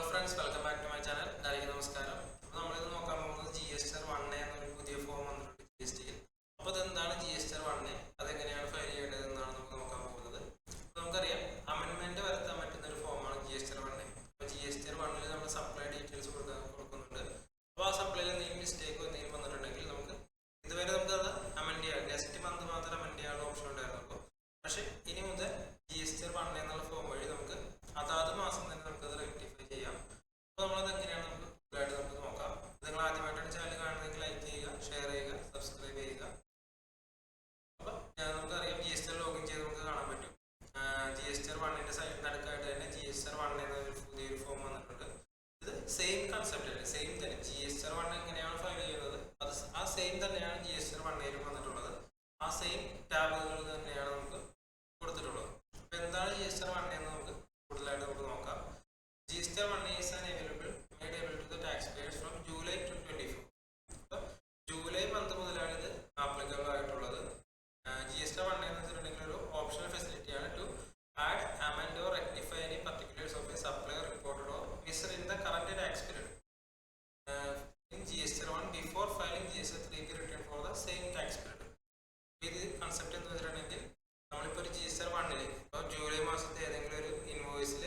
Friends, welcome back to my channel. എല്ലാവർക്കും നമസ്കാരം. അപ്പോൾ നമ്മളിത് നോക്കാൻ പോകുന്നത് GSTR1 എന്നൊരു പുതിയ ഫോം വന്നിട്ടുണ്ട് GSTയിൽ. അപ്പോൾ അതെന്താണ് GSTR1, അതെങ്ങനെയാണ് ഫയൽ ചെയ്യേണ്ടത് എന്നാണ് നമുക്ക് നോക്കാൻ പോകുന്നത്. അപ്പോൾ നമുക്കറിയാം, അമെൻമെന്റ് വരുത്താൻ പറ്റുന്ന ഒരു ഫോമാണ് GSTR1. അപ്പോൾ GSTR1 നമ്മൾ സപ്ലൈ ഡീറ്റെയിൽസ് കൊടുക്കുന്നുണ്ട്. അപ്പോൾ ആ സപ്ലൈയിൽ എന്തെങ്കിലും മിസ്റ്റേക്കോ എന്തെങ്കിലും വന്നിട്ടുണ്ടെങ്കിൽ നമുക്ക് ഇതുവരെ നമുക്കത് അമെൻഡ് ചെയ്യാം. നെക്സ്റ്റ് മന്ത് മാത്രം അമെൻഡ് ചെയ്യാനുള്ള ഓപ്ഷൻ ഉണ്ടായിരുന്നുള്ളൂ. പക്ഷേ ഇനി മുതൽ GSTR1 എന്നുള്ള ഫോം വഴി നമുക്ക് അതാത് മാസം തന്നെ നമുക്കത് റെക്ടിഫൈ ചെയ്യാം. അപ്പോൾ നമ്മളത് എങ്ങനെയാണ് നമുക്ക് നോക്കാം. നിങ്ങൾ ആദ്യമായിട്ടാണ് ചാനൽ കാണുന്നതെങ്കിൽ ലൈക്ക് ചെയ്യുക, ഷെയർ ചെയ്യുക, സബ്സ്ക്രൈബ് ചെയ്യുക. അപ്പോൾ നമുക്കറിയാം, GSTR ലോഗിൻ ചെയ്ത് നമുക്ക് കാണാൻ പറ്റും. GSTR1 സൈഡിന് അടുക്കായിട്ട് തന്നെ GSTR1 എന്നൊരു പുതിയൊരു ഫോം വന്നിട്ടുണ്ട്. ഇത് സെയിം കൺസെപ്റ്റ് തന്നെ, സെയിം തന്നെ GSTR1 എങ്ങനെയാണ് ഫയൽ ചെയ്യുന്നത് അത് ആ സെയിം തന്നെയാണ് GSTR1 വന്നിട്ടുള്ളത്. ആ സെയിം ടാബുകൾ തന്നെയാണ് നമുക്ക് കൊടുത്തിട്ടുള്ളത്. അപ്പോൾ എന്താണ് GSTR1 എന്ന് നമുക്ക് കൂടുതലായിട്ട് നമുക്ക് നോക്കാം. GSTR1 is an made available to the taxpayers from July 2024. അപ്പോൾ ജൂലൈ മന്ത് മുതലാണ് ഇത് ആപ്ലിക്കബിൾ ആയിട്ടുള്ളത്. GSTR1 എന്ന് വെച്ചിട്ടുണ്ടെങ്കിൽ ഒരു ഓപ്ഷണൽ ഫെസിലിറ്റിയാണ് to add, amend or rectify any particulars of a supplier reported or missed in the current tax period in GSTR1 before filing GSTR3 return for the same tax period. ഇത് concept എന്ന് വെച്ചിട്ടുണ്ടെങ്കിൽ നമ്മളിപ്പോൾ ഒരു GSTR1 ഇപ്പോൾ July മാസത്തെ ഏതെങ്കിലും ഒരു ഇൻവോയ്സിൽ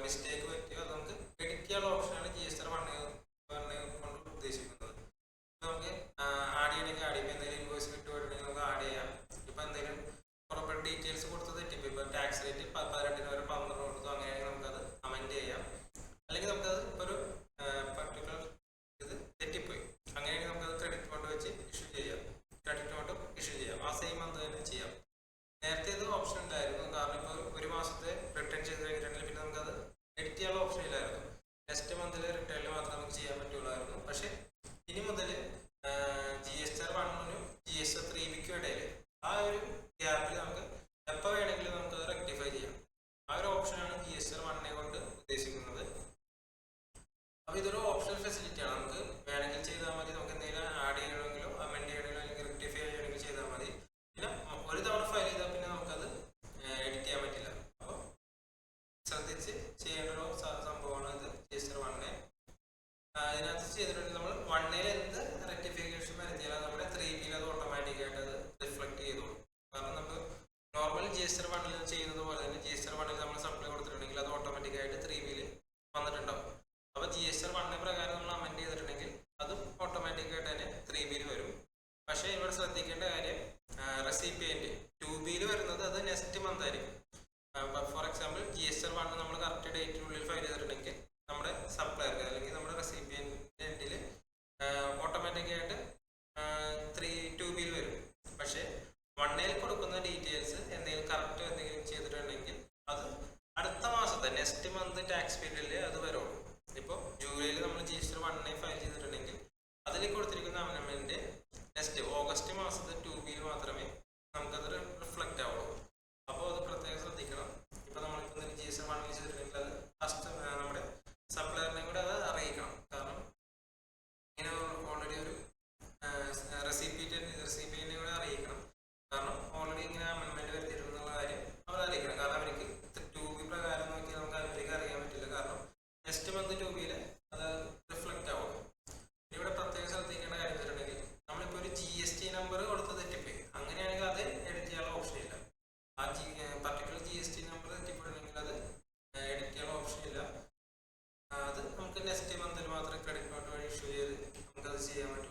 mistake പറ്റിയോ അത് നമുക്ക് എഡിറ്റ് ചെയ്യാനുള്ള ഓപ്ഷനാണ് GSTR1 കൊണ്ട് ഉദ്ദേശിക്കുന്നത്. ഇപ്പോൾ നമുക്ക് ആഡ് ചെയ്യണമെങ്കിൽ ആഡ് ചെയ്യും. എന്തെങ്കിലും ഇൻവോയ്സ് കിട്ടുകയാണെങ്കിൽ നമുക്ക് ആഡ് ചെയ്യാം. ഇപ്പോൾ എന്തെങ്കിലും കുറേ ഡീറ്റെയിൽസ് കൊടുത്ത് തെറ്റിപ്പോയി, ഇപ്പോൾ ടാക്സ് റേറ്റ് 18 വരെ 12 കൊടുത്തു, അങ്ങനെയാണെങ്കിൽ നമുക്കത് അമെൻഡ് ചെയ്യാം. അല്ലെങ്കിൽ നമുക്കത് ഇപ്പോൾ ഒരു പർട്ടിക്കുലർ ഇത് തെറ്റിപ്പോയി, അങ്ങനെയാണെങ്കിൽ നമുക്കത് ക്രെഡിറ്റ് നോട്ട് വെച്ച് ഇഷ്യൂ ചെയ്യാം. ക്രെഡിറ്റ് നോട്ട് ഇഷ്യൂ ചെയ്യാം, ആ സെയിം മന്ത് തന്നെ ചെയ്യാം. നേരത്തെ ഇത് ഓപ്ഷൻ ഉണ്ടായിരുന്നു, കാരണം ഇപ്പോൾ ഒരു മാസത്തെ റിട്ടേൺ ചെയ്ത് കഴിഞ്ഞിട്ടുണ്ടെങ്കിൽ പിന്നെ നമുക്കത് എഡിറ്റ് ചെയ്യാനുള്ള ഓപ്ഷൻ ഇല്ലായിരുന്നു. നെക്സ്റ്റ് മന്തിൽ റിട്ടേണിൽ മാത്രമേ നമുക്ക് ചെയ്യാൻ പറ്റുള്ളായിരുന്നു. പക്ഷേ ഇനി മുതൽ GSTR1 GSTR3 ഇടയിൽ ആ ഒരു ഗ്യാപ്പിൽ നമുക്ക് എപ്പോൾ വേണമെങ്കിലും നമുക്ക് റെക്ടിഫൈ ചെയ്യാം. ആ ഒരു ഓപ്ഷനാണ് GSTR1 കൊണ്ട് ഉദ്ദേശിക്കുന്നത്. അപ്പോൾ ഇതൊരു ഓപ്ഷണൽ ഫെസിലിറ്റിയാണ്. നമുക്ക് വേണമെങ്കിൽ ചെയ്താൽ മതി. നമുക്ക് എന്തെങ്കിലും ആഡ് ചെയ്യണമെങ്കിലോ അമെൻഡ് ചെയ്യണമെങ്കിലോ അല്ലെങ്കിൽ റെക്ടിഫൈ ചെയ്യണമെങ്കിൽ ചെയ്താൽ മതി. പിന്നെ ഒരു തവണ ഫയൽ ചെയ്താൽ പിന്നെ നമുക്കത് എഡിറ്റ് ചെയ്യാൻ പറ്റില്ല. അപ്പോൾ ശ്രദ്ധിച്ച് ചെയ്യേണ്ട ഒരു സംഭവമാണ് ഇത് GSTR1. അതിനകത്ത് ചെയ്തിട്ടുണ്ടെങ്കിൽ നമ്മൾ 1 എന്ത് റെക്ടിഫിക്കേഷൻ വരുത്തിയാൽ നമ്മുടെ 3 അത് ഓട്ടോമാറ്റിക്കായിട്ട് അത് റിഫ്ലക്ട് ചെയ്തോളും. കാരണം നമുക്ക് നോർമൽ GSTR1 ചെയ്യുന്നത് പോലെ തന്നെ GSTR1 നമ്മൾ സപ്ലൈ കൊടുത്തിട്ടുണ്ടെങ്കിൽ അത് ഓട്ടോമാറ്റിക്കായിട്ട് 3 വന്നിട്ടുണ്ടാവും. അപ്പോൾ GSTR1 പ്രകാരം നമ്മൾ അമെൻഡ് ചെയ്തിട്ടുണ്ടെങ്കിൽ അതും ഓട്ടോമാറ്റിക്കായിട്ട് തന്നെ 3 വരും. പക്ഷേ ഇവിടെ ശ്രദ്ധിക്കേണ്ട കാര്യം, റെസിപ്പിയൻറ്റ് 2 വരുന്നത് അത് നെക്സ്റ്റ് മന്ത് ആയിരിക്കും. ഫോർ എക്സാമ്പിൾ GSTR1 നമ്മൾ കറക്റ്റ് ഡേറ്റിനുള്ളിൽ ഫയൽ ചെയ്തിട്ടുണ്ടെങ്കിൽ നമ്മുടെ സപ്ലയർക്ക് അല്ലെങ്കിൽ നമ്മുടെ റെസിപ്പിയൻറ്റിൻ്റെ എൻഡിൽ ഓട്ടോമാറ്റിക്കായിട്ട് 2 വരും. പക്ഷേ 1 കൊടുക്കുന്ന ഡീറ്റെയിൽസ് എന്തെങ്കിലും കറക്റ്റ് എന്തെങ്കിലും ചെയ്തിട്ടുണ്ടെങ്കിൽ അത് അടുത്ത മാസത്തെ നെക്സ്റ്റ് മന്ത് ടാക്സ് പീരീഡിൽ അത് വരുള്ളൂ. ഇപ്പോൾ ജൂലൈയിൽ നമ്മൾ GSTR1 ഫയൽ ചെയ്തിട്ടുണ്ടെങ്കിൽ അതിൽ കൊടുത്തിരിക്കുന്ന അമെൻമെൻറ്റ് നെക്സ്റ്റ് ഓഗസ്റ്റ് മാസത്തെ 2 മാത്രമേ നമുക്കത് റിഫ്ലക്റ്റ് ആവുള്ളൂ. അപ്പോൾ അത് പ്രത്യേകം ശ്രദ്ധിക്കണം. ഇപ്പോൾ നമ്മളിപ്പോൾ GSTR1 ചെയ്തിട്ടുണ്ടെങ്കിൽ അത് ഫസ്റ്റ് നമ്മുടെ സപ്ലയറിനെ കൂടെ അത് അറിയിക്കണം. കാരണം ഇങ്ങനെ ഓൾറെഡി ഒരു റെസിപ്പിയൻറ്റിനെ കൂടെ അറിയിക്കണം. കാരണം ഓൾറെഡി ഇങ്ങനെ അമെൻമെൻറ്റ് വരുത്തിയിട്ടുള്ള കാര്യം അവർ അറിയിക്കണം. കാരണം അവർക്ക് 2 പ്രകാരം നോക്കി നമുക്ക് അവർക്ക് അറിയാൻ പറ്റില്ല. കാരണം നെക്സ്റ്റ് മന്ത് 2 അത് റിഫ്ലക്റ്റ് ആവുള്ളൂ. ഇവിടെ പ്രത്യേകം ശ്രദ്ധിക്കേണ്ട കാര്യം വെച്ചിട്ടുണ്ടെങ്കിൽ നമ്മളിപ്പോൾ ഒരു GST നമ്പർ കൊടുത്ത് തെറ്റിപ്പോയി, അങ്ങനെയാണെങ്കിൽ അത് എഡിറ്റ് ചെയ്യാനുള്ള ഓപ്ഷൻ ഇല്ല. ആ പർട്ടിക്കുലർ GST നമ്പർ തെറ്റിപ്പോയിട്ടുണ്ടെങ്കിൽ അത് എഡിറ്റ് ചെയ്യാനുള്ള ഓപ്ഷൻ ഇല്ല. അത് നമുക്ക് നെക്സ്റ്റ് മന്തിൽ മാത്രമേ ക്രെഡിറ്റ് നോട്ട് വഴി ഇഷ്യൂ ചെയ്ത് നമുക്കത് ചെയ്യാൻ പറ്റും.